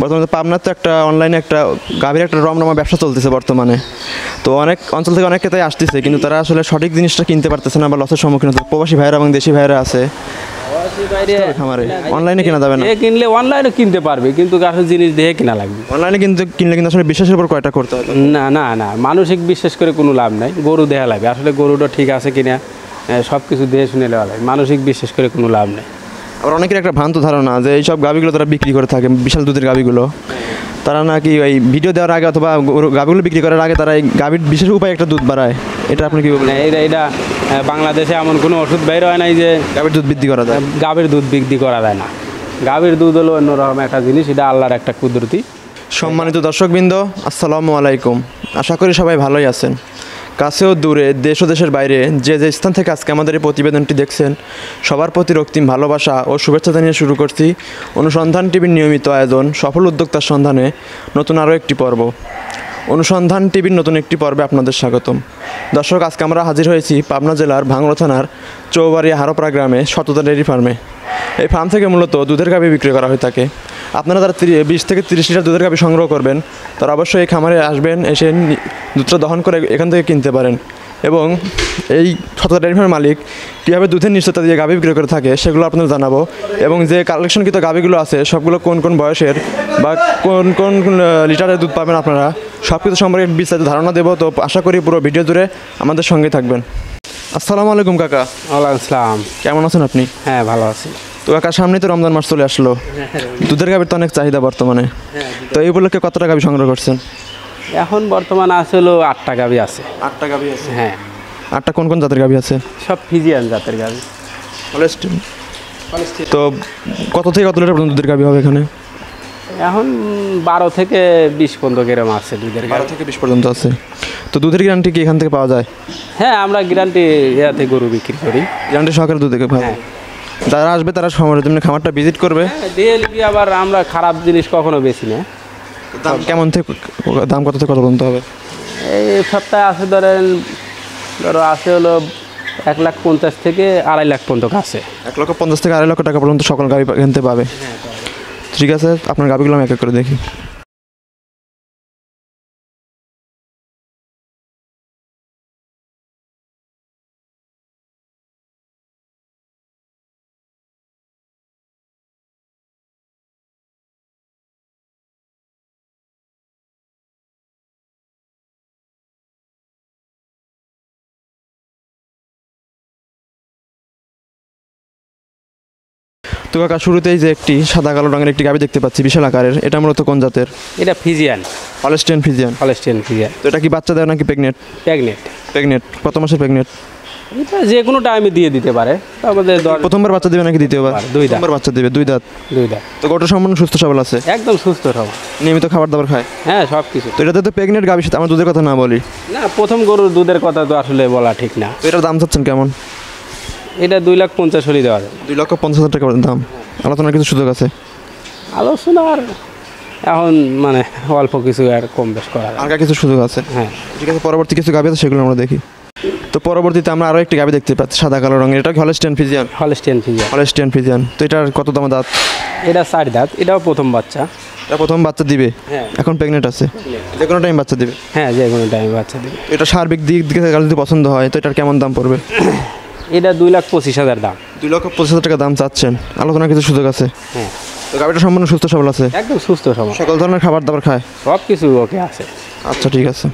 বর্তমানে পাবনার তো একটা অনলাইনে একটা গাভীর একটা রমরমা ব্যবসা চলতেছে বর্তমানে। তো অনেক অঞ্চল থেকে অনেক ক্রেতাই আসতেছে, কিন্তু তারা আসলে সঠিক জিনিসটা কিনতে পারতেছে না বা লসের সম্মুখীন হচ্ছে। প্রবাসী ভাইরা এবং দেশি ভাইরা আছে খামারে, অনলাইনে কেনা যাবে না। কিনলে অনলাইনে কিনতে পারবে, কিন্তু আসলে জিনিস দেখে কিনা লাগবে। অনলাইনে কিনলে কিন্তু আসলে বিশ্বাসের উপর কয়টা করতে হবে। না না না, মানসিক বিশ্বাস করে কোনো লাভ নাই। গরু দেখা লাগবে, আসলে গরুটা ঠিক আছে কিনা সব কিছু দেখে শুনে নেওয়া লাগে। মানসিক বিশ্বাস করে কোনো লাভ নেই। আবার অনেকের একটা ভ্রান্ত ধারণা যে এইসব গাভীগুলো তারা বিক্রি করে থাকে, বিশাল দুধের গাভীগুলো, তারা নাকি ওই ভিডিও দেওয়ার আগে অথবা গাভীগুলো বিক্রি করার আগে তারা এই গাভীর বিশেষ উপায়ে একটা দুধ বাড়ায়। এটা আপনি কি বলবেন? এটা বাংলাদেশে এমন কোনো ওষুধ বের হয় নাই যে গাভীর দুধ বৃদ্ধি করা যায়। গাভীর দুধ বৃদ্ধি করা যায় না। গাভীর দুধ হলো অন্যরকম একটা জিনিস, এটা আল্লাহর একটা কুদরতি। সম্মানিত দর্শকবৃন্দ, আসসালামু আলাইকুম। আশা করি সবাই ভালোই আছেন। কাছেও দূরে, দেশ ও দেশের বাইরে যে যে স্থান থেকে আজকে আমাদের এই প্রতিবেদনটি দেখছেন, সবার প্রতি রক্তিম ভালোবাসা ও শুভেচ্ছা জানিয়ে শুরু করছি অনুসন্ধান টিভির নিয়মিত আয়োজন সফল উদ্যোক্তার সন্ধানে নতুন আরও একটি পর্ব। অনুসন্ধান টিভির নতুন একটি পর্বে আপনাদের স্বাগতম। দর্শক, আজকে আমরা হাজির হয়েছি পাবনা জেলার ভাঙড়া থানার চৌবাড়িয়া হারোপাড়া গ্রামে সততা ডেয়ারি ফার্মে। এই ফার্ম থেকে মূলত দুধের গাভী বিক্রি করা হয়ে থাকে। আপনারা যারা 20 থেকে 30 লিটার দুধের গাভী সংগ্রহ করবেন, তারা অবশ্যই এই খামারে আসবেন, এসে দুধটা দহন করে এখান থেকে কিনতে পারেন। এবং এই সততা ডেয়ারি ফার্মের মালিক কীভাবে দুধের নিশ্চয়তা দিয়ে গাভী বিক্রি করে থাকে সেগুলো আপনাদের জানাবো। এবং যে কালেকশনকৃত গাভীগুলো আছে সবগুলো কোন কোন বয়সের বা কোন কোন লিটারের দুধ পাবেন আপনারা সব কিছু সম্পর্কে বিস্তারিত ধারণা দেবো। তো আশা করি পুরো ভিডিও জুড়ে আমাদের সঙ্গে থাকবেন। আসসালামু আলাইকুম কাকা। ওয়ালাইকুম আসসালাম। কেমন আছেন আপনি? হ্যাঁ, ভালো আছি। তো কাকা, সামনে তো রমজান মাস চলে আসলো, দুধের গাভীর তো অনেক চাহিদা বর্তমানে। তো এই উপলক্ষে কতটা গাভী সংগ্রহ করছেন? এখন বর্তমান আছে হলো 8টা গাভী আছে। 8টা গাভী আছে? হ্যাঁ। 8টা কোন কোন জাতের গাভী আছে? সব ফিজিয়ান জাতের গাভী। হলস্টেইন। তো কত থেকে কত লিটার পর্যন্ত দুধের গাভী হবে এখানে? এখন 12 থেকে 20 পর্যন্ত গ্রাম আছে দুধের গাভী। 12 থেকে 20 পর্যন্ত আছে। তো দুধের গ্যারান্টি কি এখান থেকে পাওয়া যায়? হ্যাঁ, আমরা গ্যারান্টি ইয়াতে গরু বিক্রি করি। গ্যারান্টি সহকারে দুধ থেকে পাওয়া যায়। যারা আসবে তারা সময় তেমনি খামারটা ভিজিট করবে। ডিএলপি আবার আমরা খারাপ জিনিস কখনো বেশি না। দাম কেমন থেকে দাম কত থেকে কত পর্যন্ত হবে? এই সপ্তাহে আছে ধরো আছে হলো 1,50,000 থেকে 2.5 লাখ পর্যন্ত আছে। 1,50,000 থেকে 2.5 লক্ষ টাকা পর্যন্ত সকল গাভী কিনতে পাবে। ঠিক আছে, আপনার গাভীগুলো আমি এক এক করে দেখি। তো কাকা, শুরুতেই যে একটি সাদা কালো রঙের একটি গাভী দেখতে পাচ্ছি বিশাল আকারের, এটা মূলত কোন জাতের? এটা Friesian. Holstein Friesian. Holstein Friesian. তো এটা কি বাচ্চা দেয় নাকি প্রেগনেন্ট? প্রেগনেন্ট। কত মাসের প্রেগনেন্ট? এটা যে কোনো টাইমে দিয়ে দিতে পারে। আমাদের প্রথমবার বাচ্চা দেবে নাকি দ্বিতীয়বার? 2 দাঁত। প্রথমবার বাচ্চা দেবে 2 দাঁত। 2 দাঁত। তো গরুটা সম্পূর্ণ সুস্থ সবল আছে? একদম সুস্থ সবল। নিয়মিত খাবার দাবার খায়? হ্যাঁ, সব কিছু। তো এটাতে তো প্রেগনেন্ট গাভীর সাথে আমরা দুধের কথা না বলি না, প্রথম গরুর দুধের কথা তো আসলে বলা ঠিক না। তো এটার দাম চাচ্ছেন কেমন? এটা 2,50,000 হলে দেওয়া যাবে। 2,50,000 টাকা দাম। আলোচনার কিছু সুযোগ আছে? আলোচনার এখন মানে অল্প কিছু আর কম বেশ করা যায়। আর কিছু সুযোগ আছে? হ্যাঁ। ঠিক আছে, পরবর্তী কিছু গাভী আছে সেগুলো আমরা দেখি। তো পরবর্তীতে আমরা আরও একটি গাভী দেখতে পাচ্ছি সাদা কালো রঙের, এটা কি Holstein Friesian? Holstein Friesian. Holstein Friesian. তো এটার কত দাম দাঁত? এটা 4 দাঁত। এটাও প্রথম বাচ্চা। এটা প্রথম বাচ্চা দিবে? হ্যাঁ। এখন প্রেগনেন্ট আছে? যে কোনো টাইম বাচ্চা দিবে? হ্যাঁ, যে কোনো টাইমে বাচ্চা দিবে। এটা সার্বিক দিক থেকে যদি পছন্দ হয় তো এটার কেমন দাম পড়বে? এটা 2,25,000 দাম। 2,25,000 টাকা দাম চাচ্ছেন, আলোচনার কিছু সুযোগ আছে? হ্যাঁ। তো গাভীটা সম্পূর্ণ সুস্থ সবল আছে? একদম সুস্থ সবল। সকল ধরনের খাবার দাবার খায়? সব কিছু ওকে আছে। আচ্ছা, ঠিক আছে।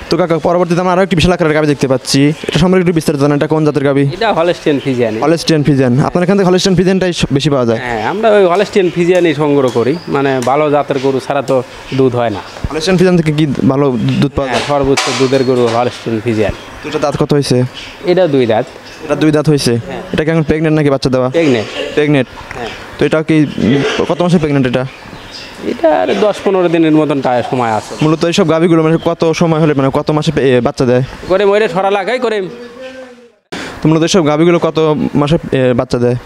তো কাকা, পরবর্তীতে আমরা আরও একটি বিশাল আকারের গাভী দেখতে পাচ্ছি, এটা সম্পর্কে একটু বিস্তারিত জানেন, এটা কোন জাতের গাভী? এটা হলস্টেইন ফিজিয়ান। Holstein Friesian. আপনার এখান থেকে হলস্টেইন ফিজিয়ানটাই বেশি পাওয়া যায়? হ্যাঁ, আমরা ওই হলস্টেইন ফিজিয়ানই সংগ্রহ করি, মানে ভালো জাতের গরু ছাড়া তো দুধ হয় না। হলস্টেইন ফিজিয়ান থেকে কি ভালো দুধ পাওয়া যায়? সর্বোচ্চ দুধের গরু হলস্টেইন ফিজিয়ান। তো এটা দাঁত কত হয়েছে? এটা 2 দাঁত। এটা 2 দাঁত হয়েছে? এটা কি এখন প্রেগনেন্ট নাকি বাচ্চা দেওয়া? প্রেগনেন্ট। হ্যাঁ। তো এটা কি কত মাসে প্রেগনেন্ট? এটা 10-15 দিনের মতন সময় আছে। মূলত এইসব গাভীগুলো মানে কত সময় হলে মানে কত মাসে বাচ্চা দেয়? করে মরে সরা লাগাই করে। তো মূলত এইসব গাভীগুলো কত মাসে বাচ্চা দেয়?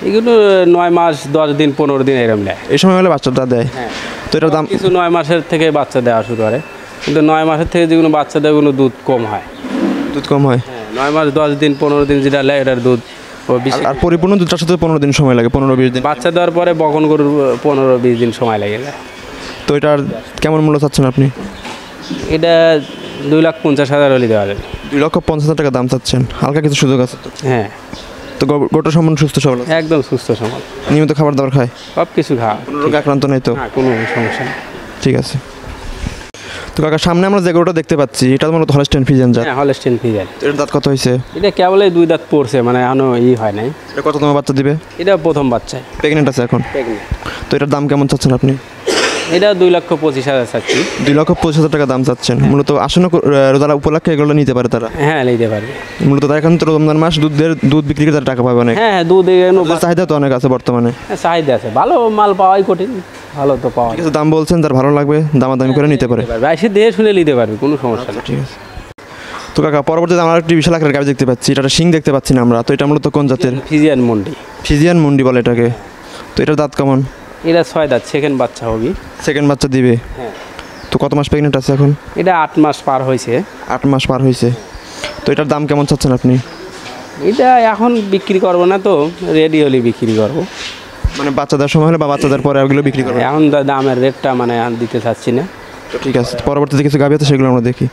এগুলো 9 মাস 10 দিন 15 দিন এরকম দেয়। এই সময় হলে বাচ্চাটা দেয়? হ্যাঁ। তো এটার দাম? কিছু 9 মাসের থেকে বাচ্চা দেওয়া শুরু করে, কিন্তু 9 মাসের থেকে যেগুলো বাচ্চা দেয় ওগুলো দুধ কম হয়। দুধ কম হয়? হ্যাঁ, 9 মাস 10 দিন 15 দিন যেটা নেয় এটার দুধ ও বেশি আর পরিপূর্ণ দুধটা সাথে 15 দিন সময় লাগে, 15-20 দিন। বাচ্চা দেওয়ার পরে বকন গরুর 15-20 দিন সময় লেগে যায়। তো এটার কেমন মূল্য চাচ্ছেন আপনি? এটা 2,50,000 হলে দেওয়া যাবে। 2,50,000 টাকা দাম চাচ্ছেন, হালকা কিছু সুযোগ আছে তো? হ্যাঁ, তো গোটা সম্পূর্ণ সুস্থ সবল আছে? একদম সুস্থ সমাজ, নিয়মিত খাবার দাবার খায়? সব কিছু খাওয়া, কোনো রোগে আক্রান্ত নেই তো? না কোনো সমস্যা নেই। ঠিক আছে। তো কাকা সামনে আমরা যে গরুটা দেখতে পাচ্ছি এটা তো মূলত হলস্টাইন ফ্রিজিয়ান জাত। হ্যাঁ, হলস্টেইন ফ্রিজিয়ান। এর দাঁত কত হয়েছে? এটা কেবলই 2 দাঁত পড়ছে, মানে এখনো হয় নাই। এটা কততম বাচ্চা দিবে? এটা প্রথম বাচ্চায় প্রেগনেন্ট আছে এখন? তো এটার দাম কেমন চাচ্ছেন আপনি? এটা 2,25,000 চাচ্ছি। 2,25,000 টাকা দাম চাচ্ছেন। মূলত আসন্ন রোজার উপলক্ষে এগুলো নিতে পারে তারা? হ্যাঁ, নিতে পারবে। মূলত তারা এখন তো রমজান মাস, দুধ বিক্রি করে তারা টাকা পাবে অনেক। হ্যাঁ, দুধ দুধের চাহিদা তো অনেক আছে বর্তমানে। চাহিদা আছে, ভালো মাল পাওয়াই কঠিন, ভালো তো পাওয়া কিছু দাম বলছেন, যার ভালো লাগবে দামাদামি করে নিতে পারে। এসে দিয়ে শুনে নিতে পারবে, কোনো সমস্যা নেই। ঠিক আছে। তো কাকা পরবর্তীতে আমরা একটি বিশাল আকারের গাভি দেখতে পাচ্ছি, এটা শিং দেখতে পাচ্ছি না আমরা। তো এটা মূলত কোন জাতের? ফ্রিজিয়ান মন্ডি। ফ্রিজিয়ান মুন্ডি বলে এটাকে। তো এটার দাঁত কেমন? এটা 6 দাঁত, সেকেন্ড বাচ্চা হবে। সেকেন্ড বাচ্চা দিবে? হ্যাঁ। তো কত মাস প্রেগনেন্ট আছে এখন? এটা 8 মাস পার হয়েছে। 8 মাস পার হয়েছে। তো এটার দাম কেমন চাচ্ছেন আপনি? এটা এখন বিক্রি করবো না, তো রেডি হলে বিক্রি করবো। মানে বাচ্চা দেওয়ার সময় হলে বা বাচ্চা দেওয়ার পরে ওগুলো বিক্রি করবেন? এখন দামের রেটটা মানে দিতে চাচ্ছি না। তো ঠিক আছে, পরবর্তীতে কিছু গাভি আছে সেগুলো আমরা দেখি।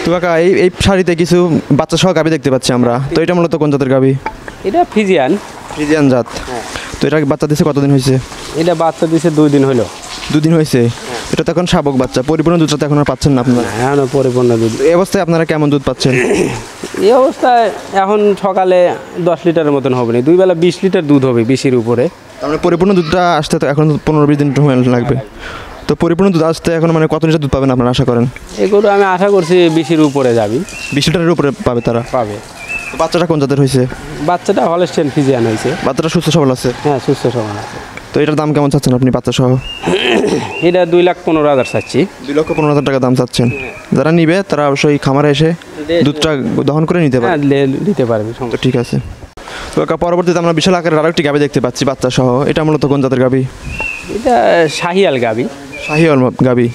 তো কাকা এই শাড়িতে কিছু বাচ্চা সহ গাভি দেখতে পাচ্ছি আমরা। তো এটা মূলত কোন জাতের গাভি? এটা ফ্রিজিয়ান। ফ্রিজিয়ান জাত। হ্যাঁ। তো এটা বাচ্চা দিছে কতদিন হয়েছে? এটা বাচ্চা দিছে 2 দিন হলো। 2 দিন হয়েছে। এটা তো এখন শাবক বাচ্চা, পরিপূর্ণ দুধটা তো এখন আর পাচ্ছেন না আপনারা? এখনও পরিপূর্ণ দুধ। তো এই অবস্থায় আপনারা কেমন দুধ পাচ্ছেন? এই অবস্থায় এখন সকালে 10 লিটারের মতন হবে না, 2 বেলা 20 লিটার দুধ হবে, 20-এর উপরে। তার মানে পরিপূর্ণ দুধটা আসতে তো এখন 15-20 দিন সময় লাগবে। তো পরিপূর্ণ দুধ আসতে এখন মানে কত লিটার দুধ পাবেন আপনারা আশা করেন? এগুলো আমি আশা করছি 20-এর উপরে যাবি। 20 লিটারের উপরে পাবে তারা? পাবে। তো বাচ্চাটা কোন জাতের হয়েছে? বাচ্চাটা হলস্টেইন ফ্রিজিয়ান হয়েছে। বাচ্চাটা সুস্থ সবল আছে? হ্যাঁ, সুস্থ সবল আছে। তো এটার দাম কেমন চাচ্ছেন আপনি বাচ্চা সহ? এটা 2,15,000 চাচ্ছি। 2,15,000 টাকা দাম চাচ্ছেন। যারা নিবে তারা অবশ্যই খামারে এসে দুধটা দহন করে নিতে পারে। হ্যাঁ, দিতে পারবে। তো ঠিক আছে। তো কাকা পরবর্তীতে আমরা বিশাল আকারের আরও একটি গাভি দেখতে পাচ্ছি বাচ্চা সহ। এটা মূলত কোন জাতের গাভি? এটা শাহিয়াল গাবি। শাহিওয়াল গাভি।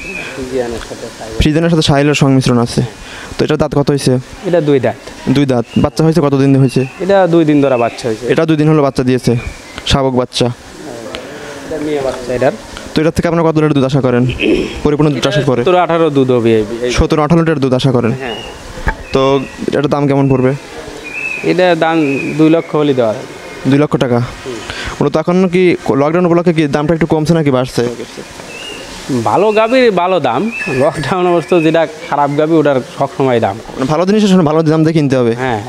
ফ্রিজিয়ানের সাথে শাহিওয়ালের সংমিশ্রণ আছে। তো এটার দাঁত কত হয়েছে? এটা 2 দাঁত। 2 দাঁত। বাচ্চা হয়েছে কতদিন হয়েছে? এটা 2 দিন ধরে বাচ্চা হয়েছে। এটা 2 দিন হলো বাচ্চা দিয়েছে, শাবক বাচ্চা। এটা মেয়ে বাচ্চা এটার। তো এটার থেকে আপনারা কত লিটার দুধ আশা করেন পরিপূর্ণ দুধ আসার পরে? 17-18 দুধ হবে। 17-18 লিটার দুধ আশা করেন? হ্যাঁ। তো এটার দাম কেমন পড়বে? এটা দাম 2 লক্ষ হলে দেওয়া যাবে। 2 লক্ষ টাকা। মূলত এখন কি লকডাউন উপলক্ষে কি দামটা একটু কমছে নাকি বাড়ছে? ভালো গাবির ভালো দাম, লকডাউন অবস্থা যেটা খারাপ গাবি ওটার সবসময় দাম। মানে ভালো জিনিস আসলে ভালো দাম দিয়ে কিনতে হবে। হ্যাঁ,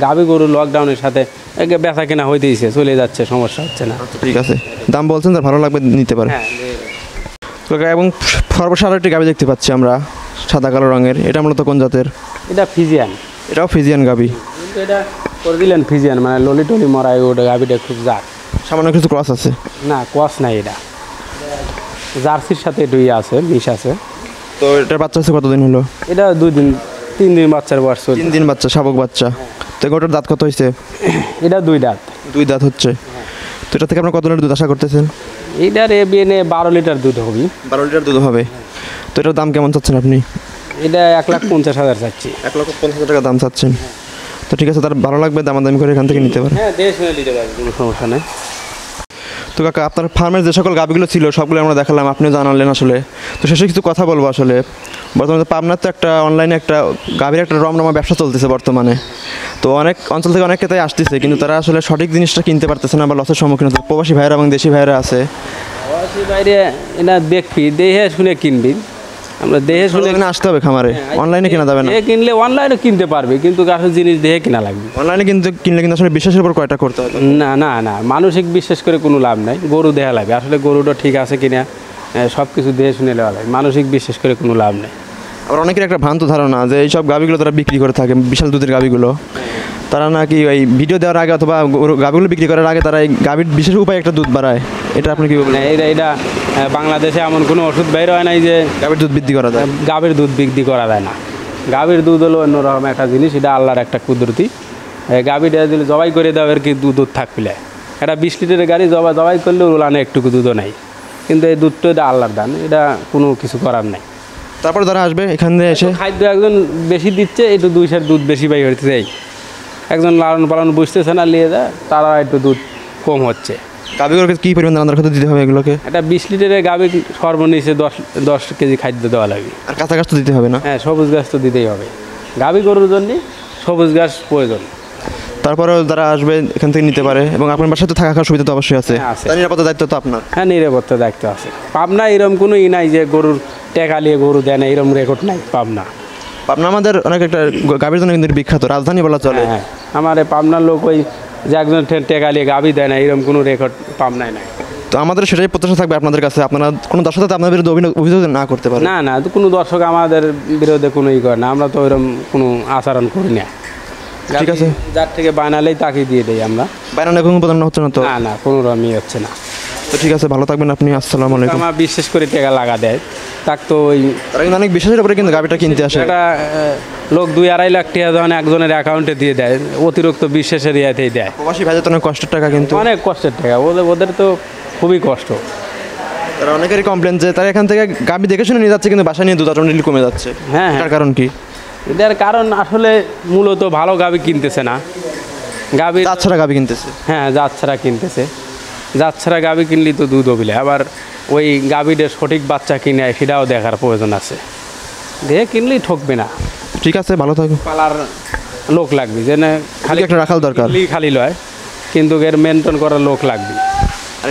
গাবি গরু লকডাউনের সাথে বেচা কেনা হইতেইছে, চলে যাচ্ছে, সমস্যা হচ্ছে না। ঠিক আছে, দাম বলছেন তার ভালো লাগবে নিতে পারে। হ্যাঁ। এবং সর্বশেষ আরেকটি গাভি দেখতে পাচ্ছি আমরা, সাদা কালো রঙের। এটা মূলত কোন জাতের? এটা ফ্রিজিয়ান। এটাও ফ্রিজিয়ান গাভি। কিন্তু এটা করে দিলেন ফ্রিজিয়ান, মানে ললি টলি মরাই, ওটা গাবিটা খুব জাত। সামান্য কিছু ক্রস আছে? না, ক্রস নাই, এটা জার্সির সাথে দুই আছে, মিশ আছে। তো এটার বাচ্চা হচ্ছে কতদিন হলো? এটা 2 দিন 3 দিন বাচ্চার বয়স চলছে। 3 দিন বাচ্চা, শাবক বাচ্চা। তো ওটার দাঁত কত হয়েছে? এটা 2 দাঁত। 2 দাঁত হচ্ছে। তো এটা থেকে আপনার কত লিটার দুধ আশা করতেছেন? এইটার এবিএনে 12 লিটার দুধ হবে। 12 লিটার দুধ হবে। তো এটার দাম কেমন চাচ্ছেন আপনি? এটা 1,50,000 চাচ্ছি। 1,50,000 টাকা দাম চাচ্ছেন। তো ঠিক আছে, তার ভালো লাগবে দামাদামি করে এখান থেকে নিতে পারে। হ্যাঁ, দেশ নিয়ে নিতে পারবে, কোনো সমস্যা নেই। তো কাকা আপনার ফার্মের যে সকল গাভিগুলো ছিল সবগুলো আমরা দেখালাম, আপনিও জানালেন আসলে। তো শেষে কিছু কথা বলবো আসলে। বর্তমানে পাবনার তো একটা অনলাইনে একটা গাভীর একটা রমরমা ব্যবসা চলতেছে বর্তমানে। তো অনেক অঞ্চল থেকে অনেকে তাই আসতেছে, কিন্তু তারা আসলে সঠিক জিনিসটা কিনতে পারতেছে না বা লসের সম্মুখীন হচ্ছে। প্রবাসী ভাইয়েরা এবং দেশি ভাইয়েরা আছে। প্রবাসী বাইরে এটা দেখবি, দেখে শুনে কিনবি। আমরা দেখে শুনে আসতে হবে খামারে, অনলাইনে কেনা যাবে না। কিনলে অনলাইনে কিনতে পারবে, কিন্তু আসলে জিনিস দেখে কিনা লাগবে। অনলাইনে কিন্তু কিনলে কিন্তু আসলে বিশ্বাসের উপর কয়টা করতে হবে। না না না, মানসিক বিশ্বাস করে কোনো লাভ নাই। গরু দেখা লাগবে, আসলে গরুটা ঠিক আছে কিনা সব কিছু দেখে শুনে নেওয়া লাগে। মানসিক বিশ্বাস করে কোনো লাভ নেই। আবার অনেকের একটা ভ্রান্ত ধারণা যে এইসব গাভিগুলো তারা বিক্রি করে থাকে, বিশাল দুধের গাভিগুলো, তারা নাকি ওই ভিডিও দেওয়ার আগে অথবা গাভিগুলো বিক্রি করার আগে তারা এই গাভির বিশেষ উপায়ে একটা দুধ বাড়ায়। এটা আপনি কি বলবেন? এটা বাংলাদেশে এমন কোনো ওষুধ বের হয় নাই যে গাভির দুধ বৃদ্ধি করা যায়। গাভীর দুধ বিক্রি করা যায় না। গাভীর দুধ হলো অন্যরকম একটা জিনিস, এটা আল্লাহর একটা কুদরতি। গাভীটা যদি জবাই করে দেওয়া আর কি দুধ থাকলে, এটা 20 লিটারের গাড়ি জবাই করলেও ওলানে একটুকু দুধও নাই। কিন্তু এই দুধটা এটা আল্লাহর দান, এটা কোনো কিছু করার নাই। তারপর যারা আসবে এখানে এসে খাদ্য একজন বেশি দিচ্ছে, একটু 2 সের দুধ বেশি বাই হচ্ছে, এই একজন লালন পালন বুঝতেছে না নিয়ে যায়, তারা একটু দুধ কম হচ্ছে। গাভীগুলোকে কী পরিমাণ দানাদার খাদ্য দিতে হবে এগুলোকে? এটা 20 লিটারের গাভী সর্বনিচে 10 কেজি খাদ্য দেওয়া লাগে। আর কাঁচা ঘাস তো দিতে হবে না? হ্যাঁ, সবুজ ঘাস তো দিতেই হবে। গাভী গরুর জন্য সবুজ ঘাস প্রয়োজন। তারপরেও যারা আসবে এখান থেকে নিতে পারে, এবং আপনার বাসায় তো থাকা খাওয়ার সুবিধা তো অবশ্যই আছে। হ্যাঁ, আছে। তার নিরাপত্তার দায়িত্ব তো আপনার। হ্যাঁ, নিরাপত্তা দায়িত্ব আছে। পাবনা এরকম কোনো নাই যে গরুর টেকা নিয়ে গরু দেয় না, এরকম রেকর্ড নাই পাবনা। পাবনা আমাদের অনেক একটা গাভীর জন্য কিন্তু বিখ্যাত, রাজধানী বলা চলে। হ্যাঁ, আমার এই পাবনার লোক ওই যে একজন টেকা নিয়ে গাভী দেয় না, এরকম কোনো রেকর্ড পাবনায় নাই। তো আমাদের সেটাই প্রত্যাশা থাকবে আপনাদের কাছে, আপনারা কোনো দর্শক আপনার বিরুদ্ধে অভিযোগ না করতে পারে। না না, তো কোনো দর্শক আমাদের বিরুদ্ধে কোনো করে না, আমরা তো ওইরকম কোনো আচরণ করি না। ঠিক আছে। যার থেকে বানালেই তাকে দিয়ে দেই আমরা। বাইরে কোনো প্রতারণা হচ্ছে না তো? না না, কোনো রকমই হচ্ছে না। তো ঠিক আছে, ভালো থাকবেন আপনি। আসসালামু আলাইকুম। আমার বিশেষ করে টেকা লাগা দেয়, তাক তো ওই তারা কিন্তু অনেক বিশ্বাসের উপরে কিন্তু গাভীটা কিনতে আসে। একটা লোক 2-2.5 লাখ টাকা যখন একজনের অ্যাকাউন্টে দিয়ে দেয়, অতিরিক্ত বিশ্বাসের ইয়েতেই দেয়। প্রবাসী ভাইদের তো অনেক কষ্টের টাকা, কিন্তু অনেক কষ্টের টাকা, ওদের তো খুবই কষ্ট। তারা অনেকেরই কমপ্লেন যে তারা এখান থেকে গাভী দেখে শুনে নিয়ে যাচ্ছে, কিন্তু বাসা নিয়ে দুধ অটোমেটিকলি কমে যাচ্ছে। হ্যাঁ, তার কারণ কি? এটার কারণ আসলে মূলত ভালো গাভী কিনতেছে না। গাভী জাত ছাড়া গাভী কিনতেছে। হ্যাঁ, জাত ছাড়া কিনতেছে। জাত ছাড়া গাভী কিনলেই তো দুধ হবিলে, আবার ওই গাভীদের সঠিক বাচ্চা কিনে সেটাও দেখার প্রয়োজন আছে। দেখে কিনলেই ঠকবে না। ঠিক আছে, ভালো থাকুন। পালার লোক লাগবে, যে না খালি একটা রাখাল দরকার। খালি লয়, কিন্তু এর মেনটেন করার লোক লাগবে।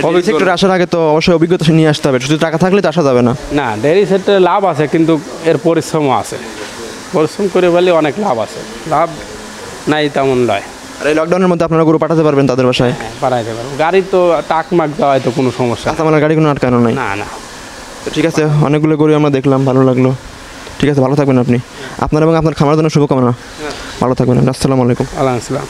ডেইরি সেক্টরে আসার আগে তো অবশ্যই অভিজ্ঞতা নিয়ে আসতে হবে, শুধু টাকা থাকলে তো আসা যাবে না। না, ডেয়ারি সেক্টরে লাভ আছে, কিন্তু এর পরিশ্রমও আছে। পরিশ্রম করে বলে অনেক লাভ আছে, লাভ নাই তেমন নয়। আর এই লকডাউনের মধ্যে আপনারা গরু পাঠাতে পারবেন তাদের বাসায়? হ্যাঁ, বাড়াইতে পারবো। গাড়ি তো টাকমাক দেওয়ায় তো কোনো সমস্যা নেই। কাঁচামালের গাড়ি কোনো আটকানো নাই? না না। তো ঠিক আছে, অনেকগুলো গরু আমরা দেখলাম, ভালো লাগলো। ঠিক আছে, ভালো থাকবেন আপনি। আপনার এবং আপনার খামারের জন্য শুভকামনা। ভালো থাকবেন। আসসালামু আলাইকুম। আল্লাহ আসসালাম।